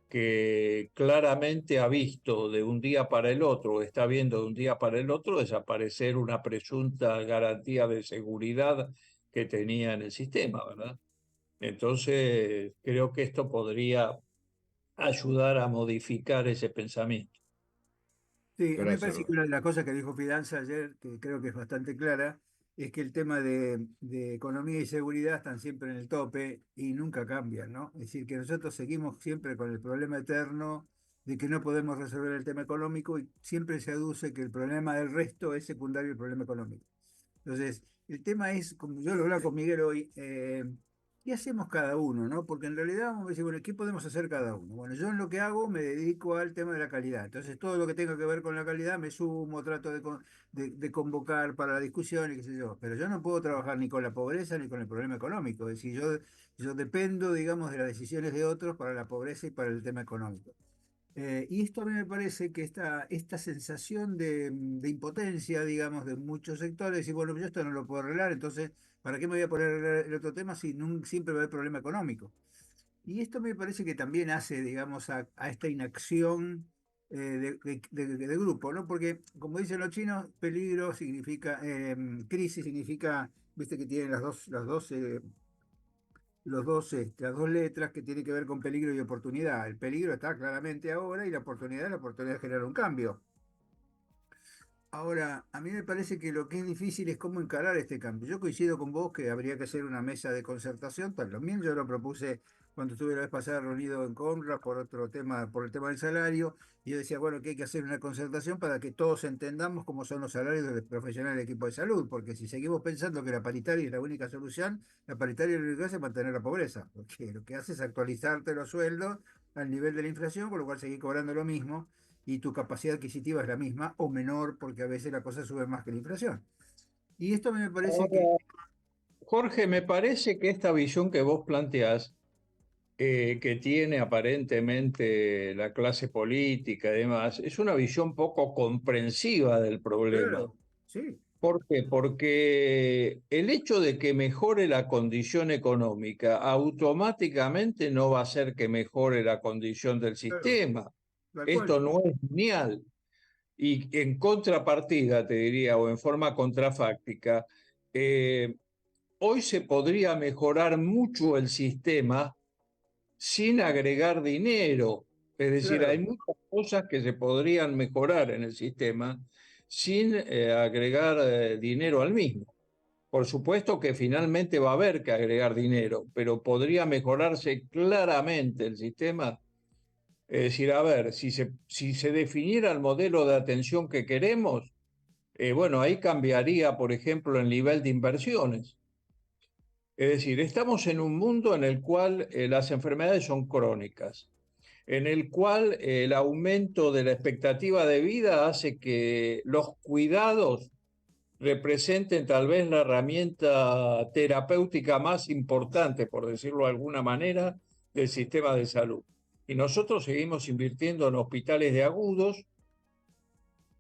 que claramente ha visto de un día para el otro, está viendo de un día para el otro desaparecer una presunta garantía de seguridad que tenía en el sistema, ¿verdad? Entonces, creo que esto podría ayudar a modificar ese pensamiento. Sí, a mí me Gracias, parece que una de las cosas que dijo Fidanza ayer, que creo que es bastante clara, es que el tema de economía y seguridad están siempre en el tope y nunca cambian, ¿no? Es decir, que nosotros seguimos siempre con el problema eterno de que no podemos resolver el tema económico y siempre se aduce que el problema del resto es secundario al problema económico. Entonces, el tema es, como yo lo hablaba con Miguel hoy, ¿qué hacemos cada uno, no? Porque en realidad vamos a decir, bueno, ¿qué podemos hacer cada uno? Bueno, yo en lo que hago me dedico al tema de la calidad. Entonces, todo lo que tenga que ver con la calidad me sumo, trato de convocar para la discusión y qué sé yo. Pero yo no puedo trabajar ni con la pobreza ni con el problema económico. Es decir, yo dependo, digamos, de las decisiones de otros para la pobreza y para el tema económico. Y esto a mí me parece que esta sensación de impotencia, digamos, de muchos sectores, y bueno, yo esto no lo puedo arreglar, entonces, ¿para qué me voy a poner a arreglar el otro tema si siempre va a haber problema económico? Y esto me parece que también hace, digamos, a esta inacción de grupo, ¿no? Porque, como dicen los chinos, peligro significa, crisis significa, viste que tienen las dos letras que tienen que ver con peligro y oportunidad. El peligro está claramente ahora y la oportunidad de generar un cambio. Ahora, a mí me parece que lo que es difícil es cómo encarar este cambio. Yo coincido con vos que habría que hacer una mesa de concertación, también yo lo propuse cuando estuve la vez pasada reunido en Conra por otro tema, por el tema del salario, y yo decía, bueno, que hay que hacer una concertación para que todos entendamos cómo son los salarios de los profesionales del equipo de salud, porque si seguimos pensando que la paritaria es la única solución, la paritaria lo único que hace es mantener la pobreza, porque lo que hace es actualizarte los sueldos al nivel de la inflación, con lo cual seguir cobrando lo mismo y tu capacidad adquisitiva es la misma o menor porque a veces la cosa sube más que la inflación. Y esto a mí me parece que, Ahora, Jorge, me parece que esta visión que vos planteás, que tiene aparentemente la clase política y demás, es una visión poco comprensiva del problema. claro, sí, ¿Por qué? Porque el hecho de que mejore la condición económica automáticamente no va a hacer que mejore la condición del claro, sistema. tal cual. Esto no es lineal. Y en contrapartida, te diría, o en forma contrafáctica, eh, hoy se podría mejorar mucho el sistema sin agregar dinero. Es decir, hay Claro, muchas cosas que se podrían mejorar en el sistema sin agregar dinero al mismo. Por supuesto que finalmente va a haber que agregar dinero, pero podría mejorarse claramente el sistema. Es decir, a ver, si se definiera el modelo de atención que queremos, bueno, ahí cambiaría, por ejemplo, el nivel de inversiones. Es decir, estamos en un mundo en el cual las enfermedades son crónicas, en el cual el aumento de la expectativa de vida hace que los cuidados representen tal vez la herramienta terapéutica más importante, por decirlo de alguna manera, del sistema de salud. Y nosotros seguimos invirtiendo en hospitales de agudos.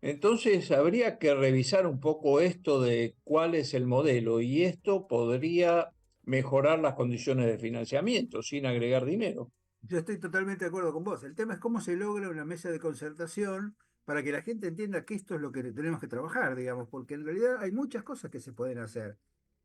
Entonces habría que revisar un poco esto de cuál es el modelo, y esto podría mejorar las condiciones de financiamiento sin agregar dinero. Yo estoy totalmente de acuerdo con vos. El tema es cómo se logra una mesa de concertación para que la gente entienda que esto es lo que tenemos que trabajar, digamos, porque en realidad hay muchas cosas que se pueden hacer.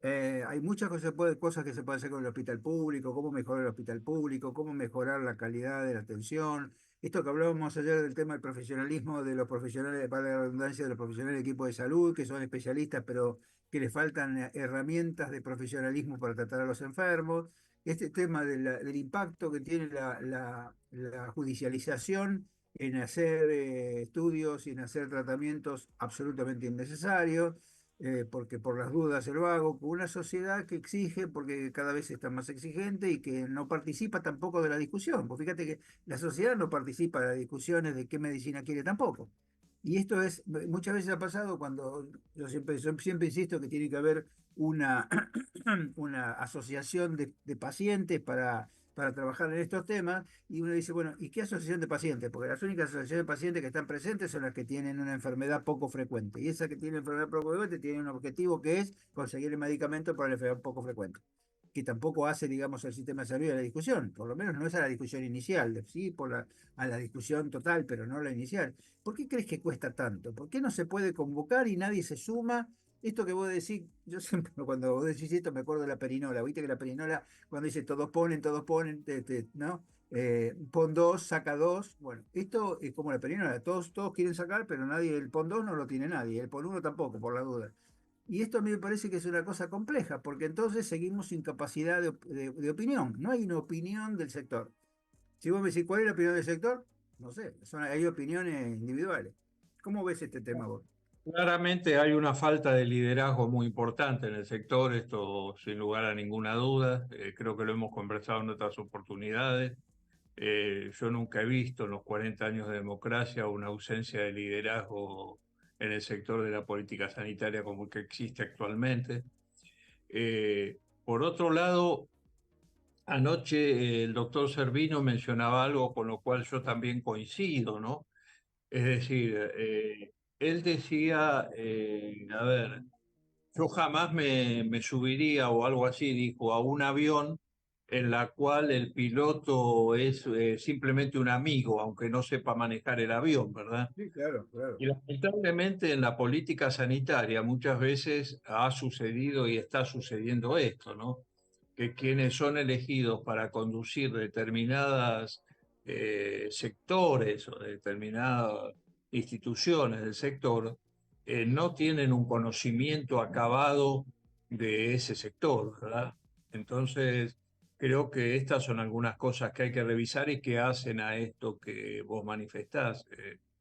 Hay muchas cosas que se pueden hacer con el hospital público, cómo mejorar el hospital público, cómo mejorar la calidad de la atención. Esto que hablábamos ayer del tema del profesionalismo de los profesionales, para la redundancia, de los profesionales del equipo de salud, que son especialistas, pero que les faltan herramientas de profesionalismo para tratar a los enfermos. Este tema del impacto que tiene la judicialización en hacer estudios y en hacer tratamientos absolutamente innecesarios, porque por las dudas se lo hago, con una sociedad que exige, porque cada vez está más exigente y que no participa tampoco de la discusión. Pues fíjate que la sociedad no participa de las discusiones de qué medicina quiere tampoco. Y esto es, muchas veces ha pasado cuando yo siempre insisto que tiene que haber una, una asociación de pacientes para trabajar en estos temas, y uno dice, bueno, ¿y qué asociación de pacientes? Porque las únicas asociaciones de pacientes que están presentes son las que tienen una enfermedad poco frecuente, y esa que tiene enfermedad poco frecuente tiene un objetivo que es conseguir el medicamento para la enfermedad poco frecuente, que tampoco hace, digamos, el sistema de salud a la discusión, por lo menos no es a la discusión inicial, sí, a la discusión total, pero no la inicial. ¿Por qué crees que cuesta tanto? ¿Por qué no se puede convocar y nadie se suma? Esto que vos decís, yo siempre cuando vos decís esto me acuerdo de la perinola, viste que la perinola cuando dice todos ponen, ¿no? Pon dos, saca dos. Bueno, esto es como la perinola, todos quieren sacar, pero nadie, el pon dos no lo tiene nadie, el pon uno tampoco, por la duda. Y esto a mí me parece que es una cosa compleja, porque entonces seguimos sin capacidad de opinión. No hay una opinión del sector. Si vos me decís, ¿cuál es la opinión del sector? No sé, hay opiniones individuales. ¿Cómo ves este tema vos? Claramente hay una falta de liderazgo muy importante en el sector, esto sin lugar a ninguna duda. Creo que lo hemos conversado en otras oportunidades. Yo nunca he visto en los 40 años de democracia una ausencia de liderazgo en el sector de la política sanitaria como el que existe actualmente. Por otro lado, anoche el doctor Servino mencionaba algo con lo cual yo también coincido, ¿no? Es decir, él decía, a ver, yo jamás me subiría o algo así, dijo, a un avión en la cual el piloto es simplemente un amigo, aunque no sepa manejar el avión, ¿verdad? Sí, claro, claro. Y lamentablemente en la política sanitaria muchas veces ha sucedido y está sucediendo esto, ¿no? Que quienes son elegidos para conducir determinadas sectores o determinadas instituciones del sector no tienen un conocimiento acabado de ese sector, ¿verdad? Entonces, creo que estas son algunas cosas que hay que revisar y que hacen a esto que vos manifestás.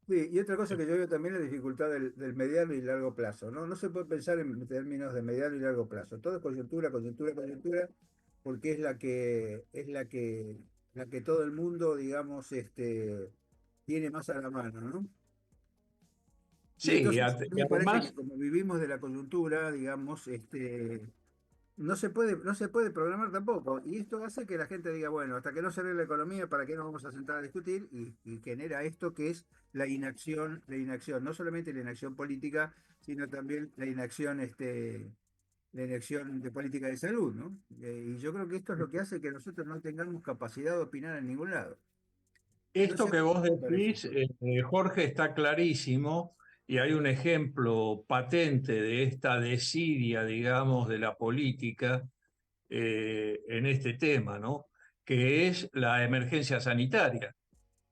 Sí, y otra cosa que yo veo también es la dificultad del mediano y largo plazo, ¿no? No se puede pensar en términos de mediano y largo plazo. Todo es coyuntura, coyuntura, coyuntura, porque es la que todo el mundo, digamos, tiene más a la mano, ¿no? Y Sí, entonces y me parece que además, como vivimos de la coyuntura, digamos, no se puede programar tampoco. Y esto hace que la gente diga, bueno, hasta que no se arregle la economía, ¿para qué nos vamos a sentar a discutir? Y genera esto que es la inacción, no solamente la inacción política, sino también la inacción de política de salud, ¿no? Y yo creo que esto es lo que hace que nosotros no tengamos capacidad de opinar en ningún lado. No esto sé que vos qué te parece. decís, Jorge, está clarísimo y hay un ejemplo patente de esta desidia, digamos, de la política en este tema, ¿no? Que es la emergencia sanitaria.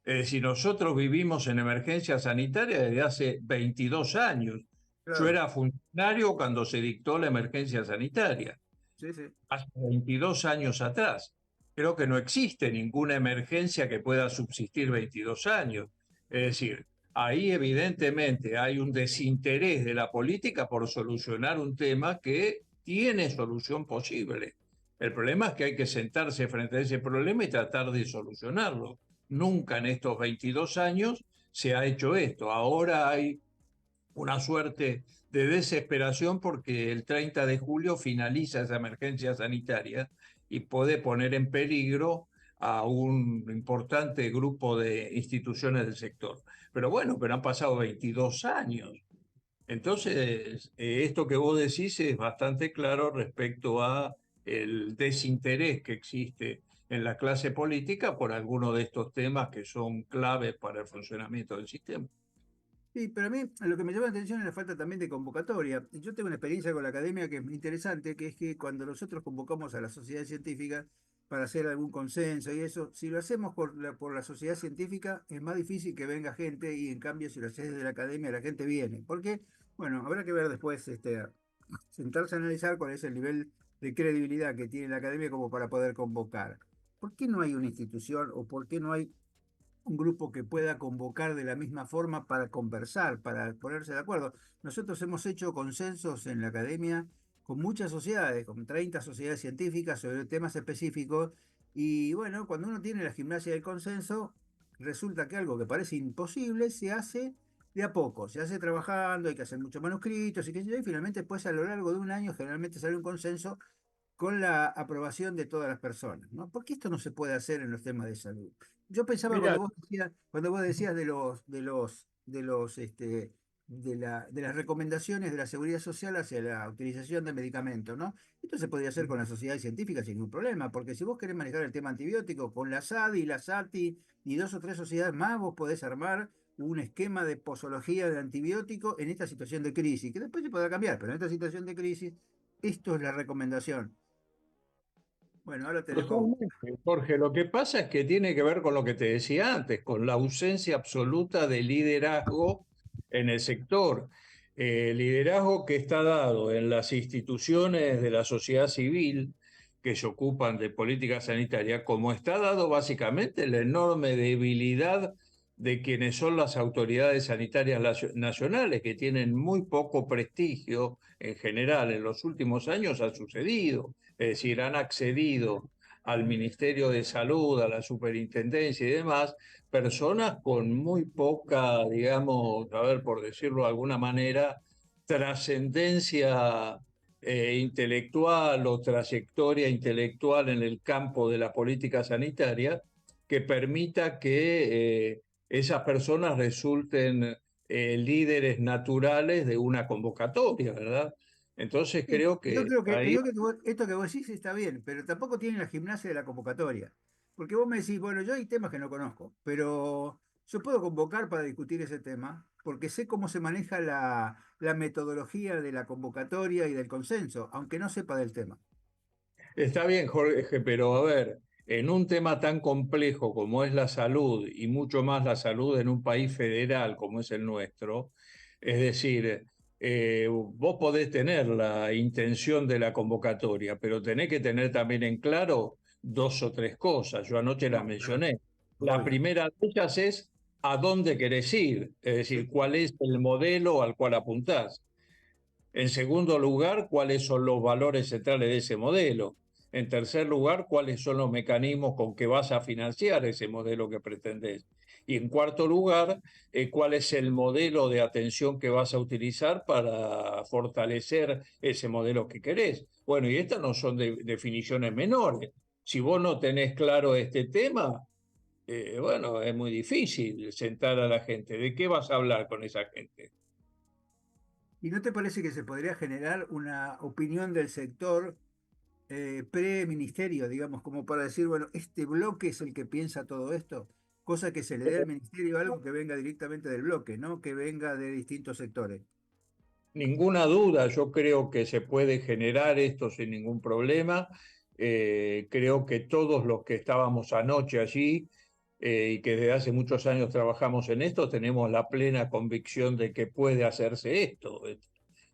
Es decir, nosotros vivimos en emergencia sanitaria desde hace 22 años. Yo Claro, era funcionario cuando se dictó la emergencia sanitaria sí, sí. hace 22 años atrás. Creo que no existe ninguna emergencia que pueda subsistir 22 años. Es decir, ahí evidentemente hay un desinterés de la política por solucionar un tema que tiene solución posible. El problema es que hay que sentarse frente a ese problema y tratar de solucionarlo. Nunca en estos 22 años se ha hecho esto. Ahora hay una suerte de desesperación porque el 30 de julio finaliza esa emergencia sanitaria y puede poner en peligro a un importante grupo de instituciones del sector. Pero bueno, pero han pasado 22 años. Entonces, esto que vos decís es bastante claro respecto a el desinterés que existe en la clase política por algunos de estos temas que son claves para el funcionamiento del sistema. Sí, pero a mí lo que me llama la atención es la falta también de convocatoria. Yo tengo una experiencia con la academia que es muy interesante, que es que cuando nosotros convocamos a la sociedad científica para hacer algún consenso y eso, si lo hacemos por la sociedad científica es más difícil que venga gente y en cambio si lo haces desde la academia la gente viene. Porque, bueno, habrá que ver después, sentarse a analizar cuál es el nivel de credibilidad que tiene la academia como para poder convocar. ¿Por qué no hay una institución o por qué no hay un grupo que pueda convocar de la misma forma para conversar, para ponerse de acuerdo? Nosotros hemos hecho consensos en la academia con muchas sociedades, con 30 sociedades científicas sobre temas específicos, y bueno, cuando uno tiene la gimnasia del consenso, resulta que algo que parece imposible se hace de a poco, se hace trabajando, hay que hacer muchos manuscritos y qué sé yo, y finalmente después a lo largo de un año generalmente sale un consenso con la aprobación de todas las personas, ¿no? ¿Por qué esto no se puede hacer en los temas de salud? Yo pensaba Mira, cuando vos decías de las recomendaciones de la seguridad social hacia la utilización de medicamentos, ¿no? Esto se podría hacer con la sociedad científica sin ningún problema, porque si vos querés manejar el tema antibiótico con la SADI, la SATI y 2 o 3 sociedades más, vos podés armar un esquema de posología de antibiótico en esta situación de crisis, que después se podrá cambiar, pero en esta situación de crisis, esto es la recomendación. Bueno, ahora te dejo. totalmente, Jorge, lo que pasa es que tiene que ver con lo que te decía antes, con la ausencia absoluta de liderazgo en el sector. Liderazgo que está dado en las instituciones de la sociedad civil que se ocupan de política sanitaria, como está dado básicamente la enorme debilidad de quienes son las autoridades sanitarias nacionales, que tienen muy poco prestigio en general. En los últimos años ha sucedido, es decir, han accedido al Ministerio de Salud, a la Superintendencia y demás, personas con muy poca, digamos, a ver, por decirlo de alguna manera, trascendencia intelectual o trayectoria intelectual en el campo de la política sanitaria que permita que esas personas resulten líderes naturales de una convocatoria, ¿verdad? Entonces Sí, creo yo que creo que, ahí esto que vos decís está bien, pero tampoco tiene la gimnasia de la convocatoria. Porque vos me decís, bueno, yo hay temas que no conozco, pero yo puedo convocar para discutir ese tema, porque sé cómo se maneja la metodología de la convocatoria y del consenso, aunque no sepa del tema. está bien, Jorge, pero a ver, en un tema tan complejo como es la salud y mucho más la salud en un país federal como es el nuestro, es decir, vos podés tener la intención de la convocatoria, pero tenés que tener también en claro 2 o 3 cosas. Yo anoche las No, claro, mencioné. La obvio. primera de ellas es a dónde querés ir, es decir, cuál es el modelo al cual apuntás. En segundo lugar, cuáles son los valores centrales de ese modelo. En tercer lugar, cuáles son los mecanismos con que vas a financiar ese modelo que pretendés. Y en cuarto lugar, cuál es el modelo de atención que vas a utilizar para fortalecer ese modelo que querés. Bueno, y estas no son definiciones menores. Si vos no tenés claro este tema, bueno, es muy difícil sentar a la gente. ¿De qué vas a hablar con esa gente? ¿Y no te parece que se podría generar una opinión del sector pre-ministerio, digamos, como para decir, bueno, este bloque es el que piensa todo esto? Cosa que se le dé al ministerio algo que venga directamente del bloque, ¿no? Que venga de distintos sectores. Ninguna duda, yo creo que se puede generar esto sin ningún problema. Creo que todos los que estábamos anoche allí y que desde hace muchos años trabajamos en esto, tenemos la plena convicción de que puede hacerse esto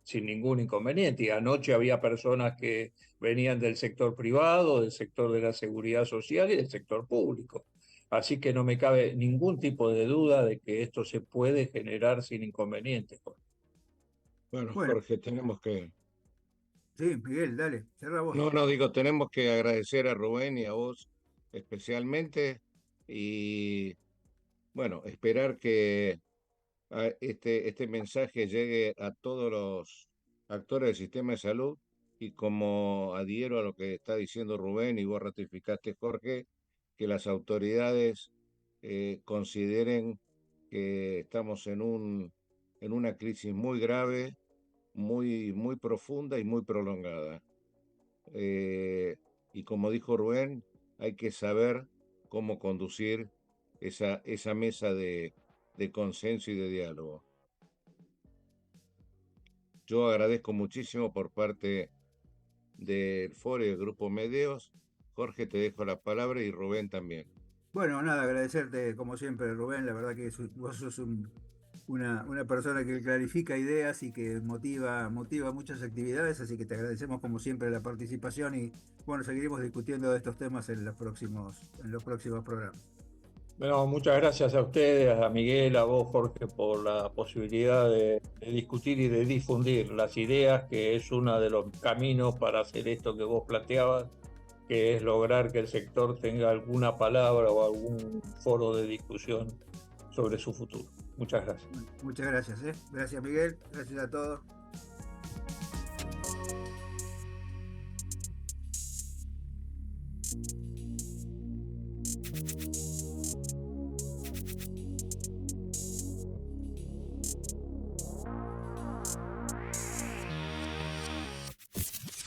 sin ningún inconveniente. Y anoche había personas que venían del sector privado, del sector de la seguridad social y del sector público. Así que no me cabe ningún tipo de duda de que esto se puede generar sin inconveniente. Bueno, Bueno, Jorge, tenemos que Sí, Miguel, dale, cerra vos. No, no, digo, tenemos que agradecer a Rubén y a vos especialmente y bueno, esperar que este mensaje llegue a todos los actores del sistema de salud y como adhiero a lo que está diciendo Rubén y vos ratificaste, Jorge, que las autoridades consideren que estamos en una crisis muy grave, muy profunda y muy prolongada. Y como dijo Rubén, hay que saber cómo conducir esa mesa de consenso y de diálogo. Yo agradezco muchísimo por parte del foro y del grupo Medeos. Jorge, te dejo la palabra y Rubén también. Bueno, nada, agradecerte como siempre, Rubén. La verdad que vos sos una persona que clarifica ideas y que motiva muchas actividades, así que te agradecemos como siempre la participación y bueno, seguiremos discutiendo de estos temas en los próximos programas. Bueno, muchas gracias a ustedes, a Miguel, a vos, Jorge, por la posibilidad de discutir y de difundir las ideas, que es uno de los caminos para hacer esto que vos planteabas, que es lograr que el sector tenga alguna palabra o algún foro de discusión sobre su futuro. Muchas gracias. Muchas gracias. Gracias, Miguel. Gracias a todos.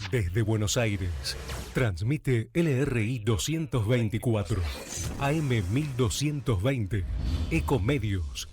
Desde Buenos Aires, transmite LRI 224, AM 1220, Ecomedios.